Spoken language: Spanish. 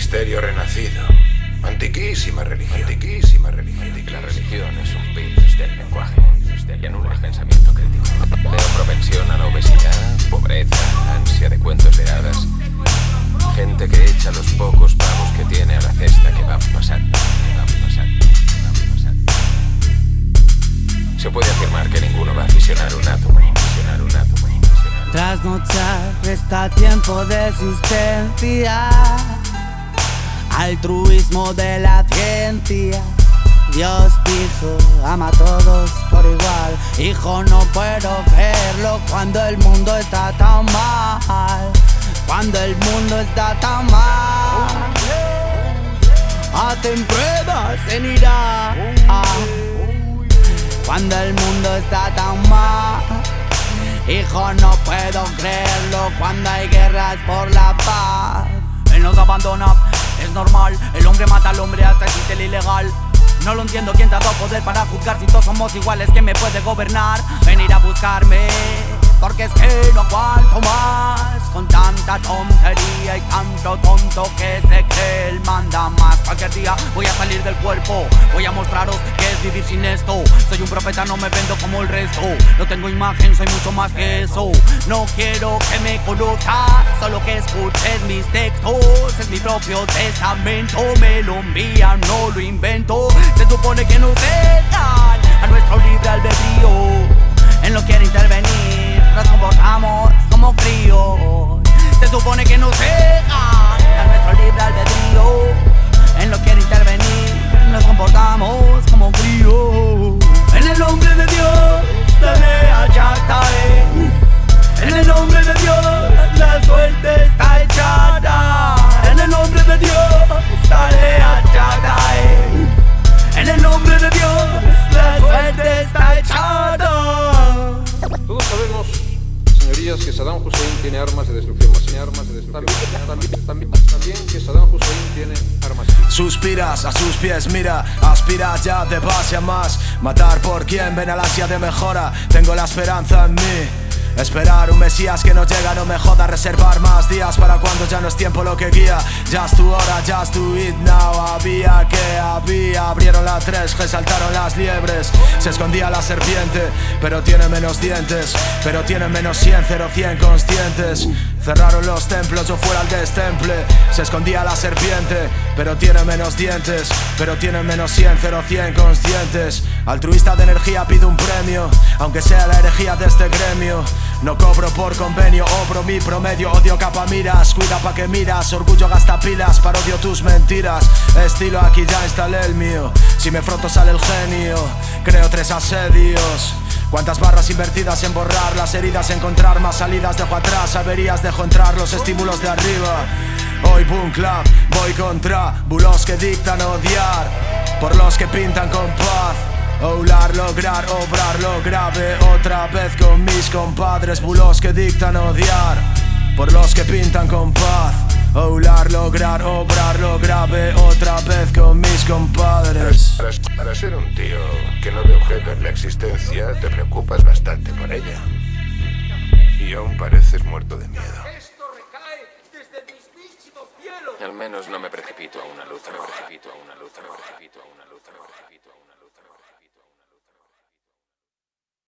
misterio renacido. Antiquísima religión. Antiquísima religión. La religión es un virus del lenguaje y anula el pensamiento crítico. Veo propensión a la obesidad, pobreza, ansia de cuentos de hadas. Gente que echa los pocos pavos que tiene a la cesta que van pasando. Se puede afirmar que ninguno va a fisionar un átomo. Trasnochar está tiempo de existencia, altruismo de la ciencia. Dios dijo, ama a todos por igual. Hijo, no puedo creerlo cuando el mundo está tan mal. Cuando el mundo está tan mal. Hacen pruebas en Irak. Cuando el mundo está tan mal. Hijo, no puedo creerlo cuando hay guerras por la paz. Él nos abandona, es normal. El hombre mata al hombre hasta existe el ilegal. No lo entiendo, ¿quién te ha dado poder para juzgar? Si todos somos iguales, ¿quién me puede gobernar? Venir a buscarme, porque es que no aguanto más. Con tanta tontería y tanto tonto que se cree él manda más. Cualquier día voy a salir del cuerpo, voy a mostraros que es vivir sin esto. Soy un profeta, no me vendo como el resto. No tengo imagen, soy mucho más que eso. No quiero que me conozcas, solo que escuches mis textos. Es mi propio testamento, me lo envían, no lo invento. Se supone que nos dejan a nuestro libre albedrío. Él no quiere intervenir, nos comportamos como críos. Se supone que nos dejan a nuestro libre albedrío. Él no quiere intervenir, nos comportamos como críos. En el nombre de Dios, dale a Chactae. En el nombre de Dios, la suerte está echada. En el nombre de Dios, dale a Chactae. En el nombre de Dios, la suerte está echada. Todos sabemos, señorías, que Saddam Hussein tiene armas de destrucción masiva. También que Saddam Hussein tiene armas. Suspiras, a sus pies mira, aspira ya de base a más. Matar por quien ven al ansia de mejora. Tengo la esperanza en mí. Esperar un mesías que no llega, no me joda. Reservar más días para cuando ya no es tiempo lo que guía. Just tu hora, just do it now. Abrieron la 3G, saltaron las liebres. Se escondía la serpiente, pero tiene menos dientes. Pero tiene menos 100, 100 conscientes. Cerraron los templos, yo fuera al destemple. Se escondía la serpiente, pero tiene menos dientes. Pero tiene menos 100, 100 conscientes. Altruista de energía pido un premio, aunque sea la herejía de este gremio. No cobro por convenio, obro mi promedio. Odio capa miras, cuida pa' que miras. Orgullo gasta pilas, parodio tus mentiras. Estilo aquí ya instalé el mío. Si me froto sale el genio. Creo 3 asedios. Cuántas barras invertidas en borrar las heridas, encontrar más salidas dejo atrás, averías dejo entrar los estímulos de arriba. Hoy boom clap, voy contra bulos que dictan odiar, por los que pintan con paz. Oular, lograr, obrar lo grave otra vez con mis compadres. Bulos que dictan odiar, por los que pintan con paz. Oular, lograr, obrar lo grave otra vez con mis compadres. Para ser un tío que no ve objeto en la existencia, te preocupas bastante por ella. Y aún pareces muerto de miedo. Esto recae desde el mismísimo cielo. Al menos no me precipito a una luz.